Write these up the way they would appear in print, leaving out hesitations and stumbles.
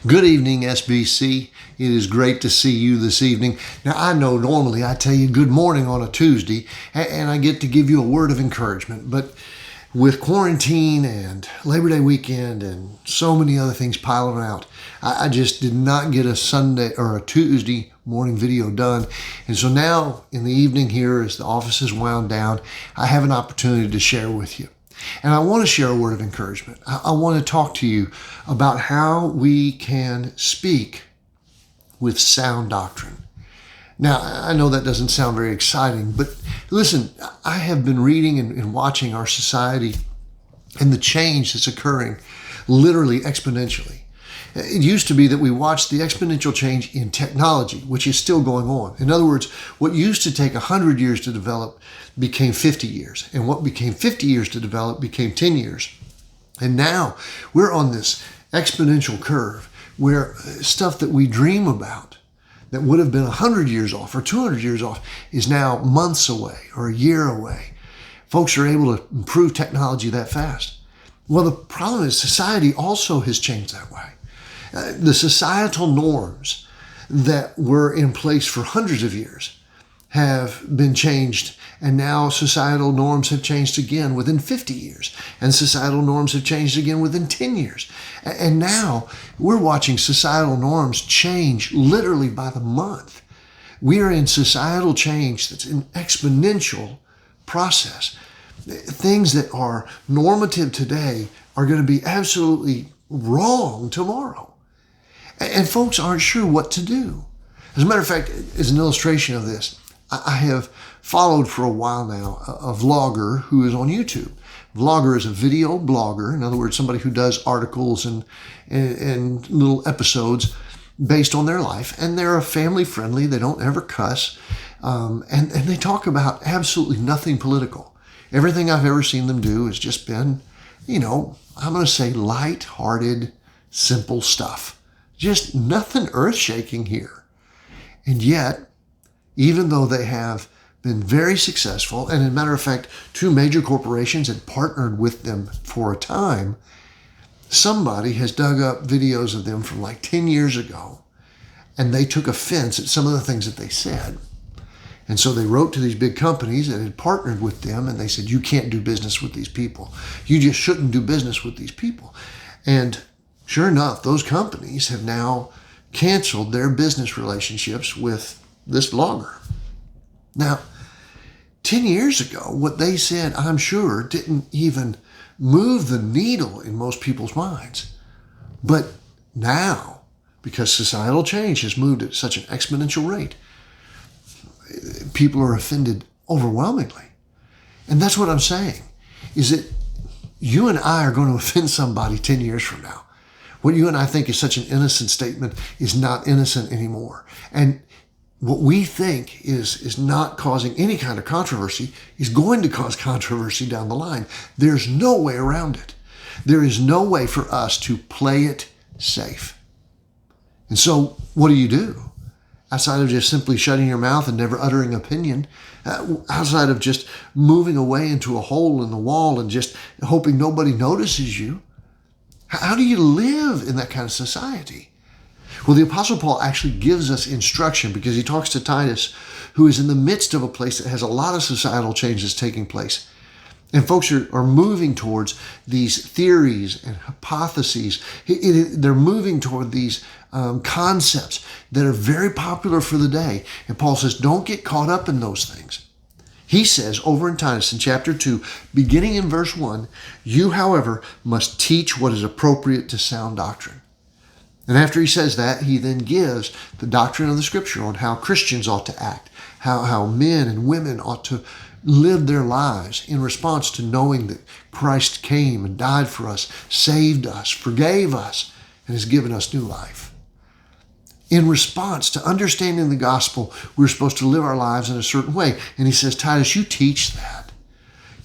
Good evening, SBC. It is great to see you this evening. Now, I know normally I tell you good morning on a Tuesday, and I get to give you a word of encouragement, but with quarantine and Labor Day weekend and so many other things piling out, I just did not get a Sunday or a Tuesday morning video done. And so now in the evening here, as the office is wound down, I have an opportunity to share with you. And I want to share a word of encouragement. I want to talk to you about how we can speak with sound doctrine. Now, I know that doesn't sound very exciting, but listen, I have been reading and watching our society and the change that's occurring literally exponentially. It used to be that we watched the exponential change in technology, which is still going on. In other words, what used to take 100 years to develop became 50 years. And what became 50 years to develop became 10 years. And now we're on this exponential curve where stuff that we dream about that would have been 100 years off or 200 years off is now months away or a year away. Folks are able to improve technology that fast. Well, the problem is society also has changed that way. The societal norms that were in place for hundreds of years have been changed, and now societal norms have changed again within 50 years, and societal norms have changed again within 10 years. And now we're watching societal norms change literally by the month. We are in societal change that's an exponential process. Things that are normative today are going to be absolutely wrong tomorrow. And folks aren't sure what to do. As a matter of fact, as an illustration of this, I have followed for a while now a vlogger who is on YouTube. Vlogger is a video blogger. In other words, somebody who does articles and little episodes based on their life. And they're family friendly. They don't ever cuss. And they talk about absolutely nothing political. Everything I've ever seen them do has just been, I'm going to say light-hearted, simple stuff. Just nothing earth-shaking here. And yet, even though they have been very successful, and as a matter of fact, two major corporations had partnered with them for a time, somebody has dug up videos of them from like 10 years ago, and they took offense at some of the things that they said. And so they wrote to these big companies that had partnered with them, and they said, you can't do business with these people. You just shouldn't do business with these people. And sure enough, those companies have now canceled their business relationships with this vlogger. Now, 10 years ago, what they said, I'm sure, didn't even move the needle in most people's minds. But now, because societal change has moved at such an exponential rate, people are offended overwhelmingly. And that's what I'm saying, is that you and I are going to offend somebody 10 years from now. What you and I think is such an innocent statement is not innocent anymore. And what we think is not causing any kind of controversy is going to cause controversy down the line. There's no way around it. There is no way for us to play it safe. And so what do? Outside of just simply shutting your mouth and never uttering opinion, outside of just moving away into a hole in the wall and just hoping nobody notices you, how do you live in that kind of society? Well, the Apostle Paul actually gives us instruction because he talks to Titus, who is in the midst of a place that has a lot of societal changes taking place. And folks are moving towards these theories and hypotheses. They're moving toward these concepts that are very popular for the day. And Paul says, don't get caught up in those things. He says over in Titus in chapter 2, beginning in verse 1, you, however, must teach what is appropriate to sound doctrine. And after he says that, he then gives the doctrine of the Scripture on how Christians ought to act, how men and women ought to live their lives in response to knowing that Christ came and died for us, saved us, forgave us, and has given us new life. In response to understanding the gospel, we're supposed to live our lives in a certain way. And he says, Titus, you teach that.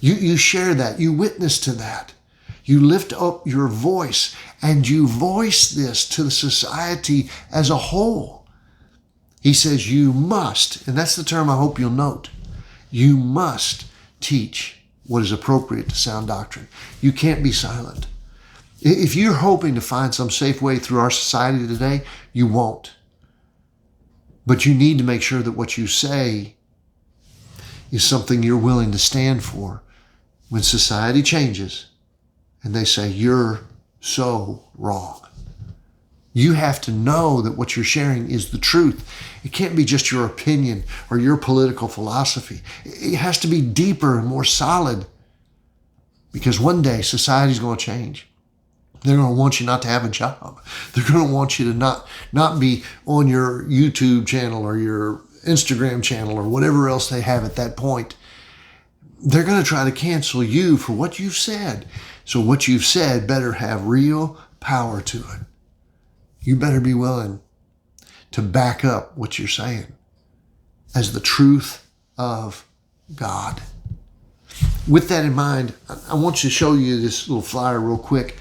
You share that. You witness to that. You lift up your voice and you voice this to the society as a whole. He says you must, and that's the term I hope you'll note, you must teach what is appropriate to sound doctrine. You can't be silent. If you're hoping to find some safe way through our society today, you won't. But you need to make sure that what you say is something you're willing to stand for when society changes and they say, you're so wrong. You have to know that what you're sharing is the truth. It can't be just your opinion or your political philosophy. It has to be deeper and more solid, because one day society's going to change. They're going to want you not to have a job. They're going to want you to not be on your YouTube channel or your Instagram channel or whatever else they have at that point. They're going to try to cancel you for what you've said. So what you've said better have real power to it. You better be willing to back up what you're saying as the truth of God. With that in mind, I want to show you this little flyer real quick.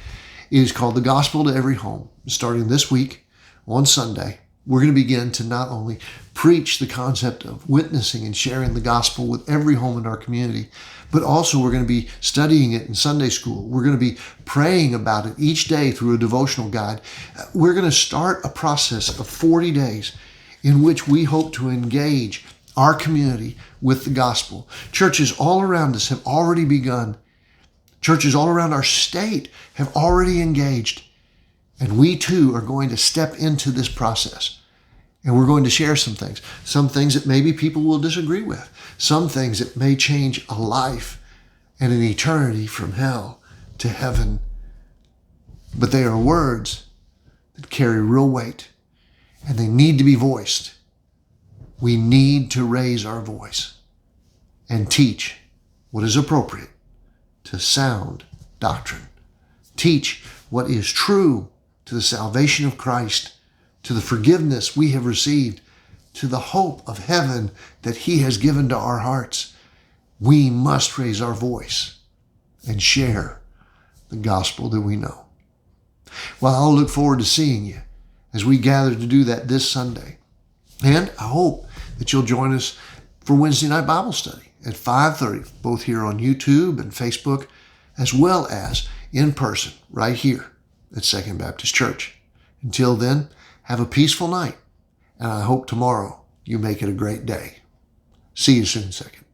It is called The Gospel to Every Home. Starting this week on Sunday, we're going to begin to not only preach the concept of witnessing and sharing the gospel with every home in our community, but also we're going to be studying it in Sunday school. We're going to be praying about it each day through a devotional guide. We're going to start a process of 40 days in which we hope to engage our community with the gospel. Churches all around us have already begun. Churches all around our state have already engaged. And we too are going to step into this process. And we're going to share some things that maybe people will disagree with, some things that may change a life and an eternity from hell to heaven. But they are words that carry real weight, and they need to be voiced. We need to raise our voice and teach what is appropriate to sound doctrine. Teach what is true to the salvation of Christ, to the forgiveness we have received, to the hope of heaven that he has given to our hearts. We must raise our voice and share the gospel that we know. Well, I'll look forward to seeing you as we gather to do that this Sunday. And I hope that you'll join us for Wednesday night Bible study at 5:30, both here on YouTube and Facebook, as well as in person right here at Second Baptist Church. Until then, have a peaceful night, and I hope tomorrow you make it a great day. See you soon, Second.